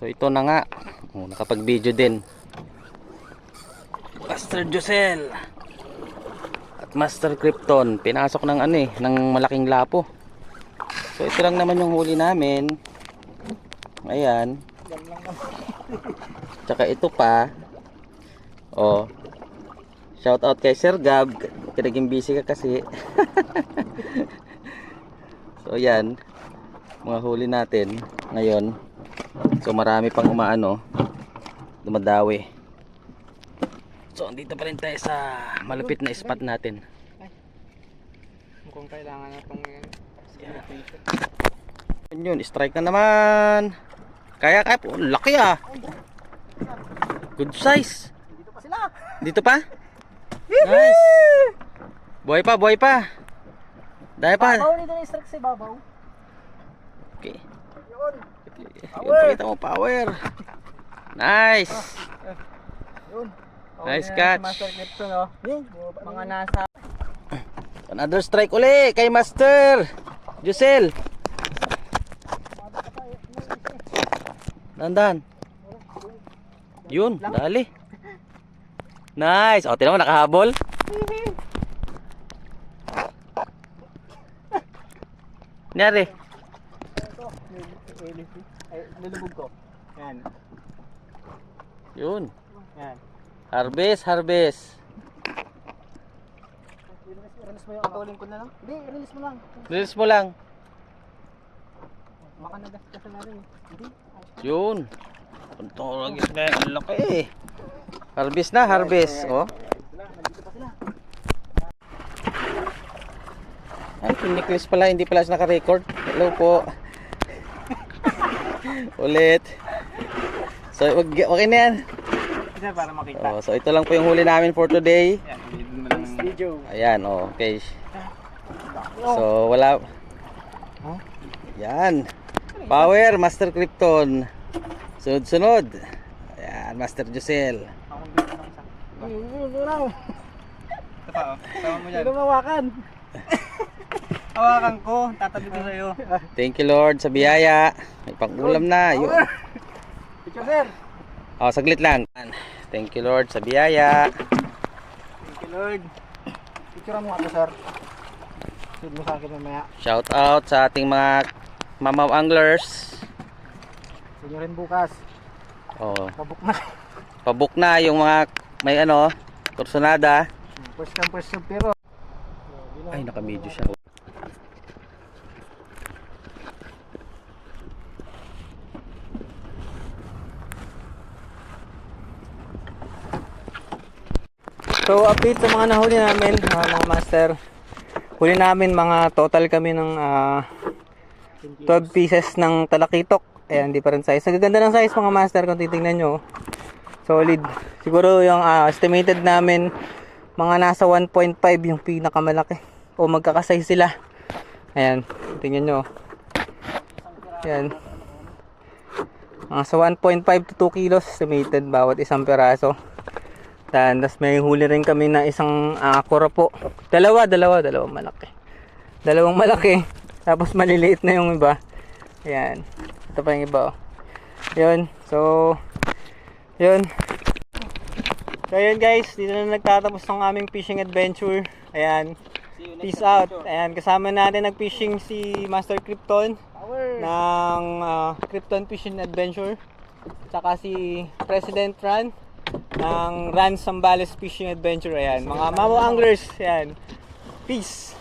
So ito na nga. Nakapag-video din. Master Josel at Master Krypton. Pinasok ng ng malaking lapo. So ito lang naman yung huli namin. Ayan. Tsaka ito pa. Oh. Shout out kay Sir Gab. Naging busy ka kasi. So yan. Mga huli natin ngayon. So marami pang dumadawi. So andito pa rin tayo sa malupit na spot natin. Mukhang kailangan na itong yun, strike na naman. Kaya po, laki ah. Good size. Dito pa sila. Dito pa? Nice. Buhay pa, buhay pa. Dahil pa. Babaw nito na strike si Babaw. Okay. Yun. Yun, pakita mo, power. Nice. Yun. Nice catch. Master Krypton, no? Mga nasa. Another strike uli kay Master Josel. Dandan. Yun, dali. Nice. O, tingnan mo, nakahabol. Nangyari? Ito, nilubog ko. Yan. Yun. Yan. Harvest, harvest. Release mo yung atulin ko na lang? Hindi, release mo lang. Release mo lang. Baka nagastasan na rin. Hindi. Yun. Puntoragis na yan. Ang laki eh. Harvest na, harvest. Oh. Nandito pa sila. Ay, piniklis pala. Hindi pala siya naka-record. Hello po. Ulit. So, okay na yan. Isa para makita. Oh, so, ito lang po yung huli namin for today. Yan, hindi mo lang video. Ayan, oh, okay. So, wala. Yan. Power, Master Krypton. Sunod-sunod. Ayan, Master Josel. Ito pa, oh. Tama mo yan. Hindi mawakan. Hawakan ko, tatabi ko sa'yo. Thank you, Lord, sa biyaya. May pang-ulam na. Yun. Picture, sir. Oh, saglit lang. Thank you, Lord, sa biyaya. Thank you, Lord. Picture mo ako, sir. Send mo sa akin mamaya. Shout out sa ating mga mamaw anglers. Send nyo rin bukas. Oh, Pabuk na. pabook na yung mga may kursunada. First time pero. Ay, naka-video siya. So update sa mga nahuli namin, mga master. Huli namin mga total kami ng 12 pieces ng talakitok. Ayan, hindi pa rin size. Nagaganda ng size mga master kung titingnan nyo. Solid. Siguro yung estimated namin mga nasa 1.5 yung pinakamalaki. O magkakasize sila. Ayan, tingnan nyo. Ayan. Mga sa 1.5 to 2 kilos estimated bawat isang peraso. Tapos may huli rin kami na isang kurapo. Dalawang malaki. Dalawang malaki. Tapos maliliit na yung iba. Ayan. Ito pa yung iba. Yun. So, yun. So, yun guys. Dito na nagtatapos ng aming fishing adventure. Ayan. Peace out. Ayan. Kasama natin nag-fishing si Master Krypton. Ng Krypton Fishing Adventure. Tsaka si President Ran ng Ran Sambales Fishing Adventure. Ayan, mga mamo anglers. Ayan. Peace.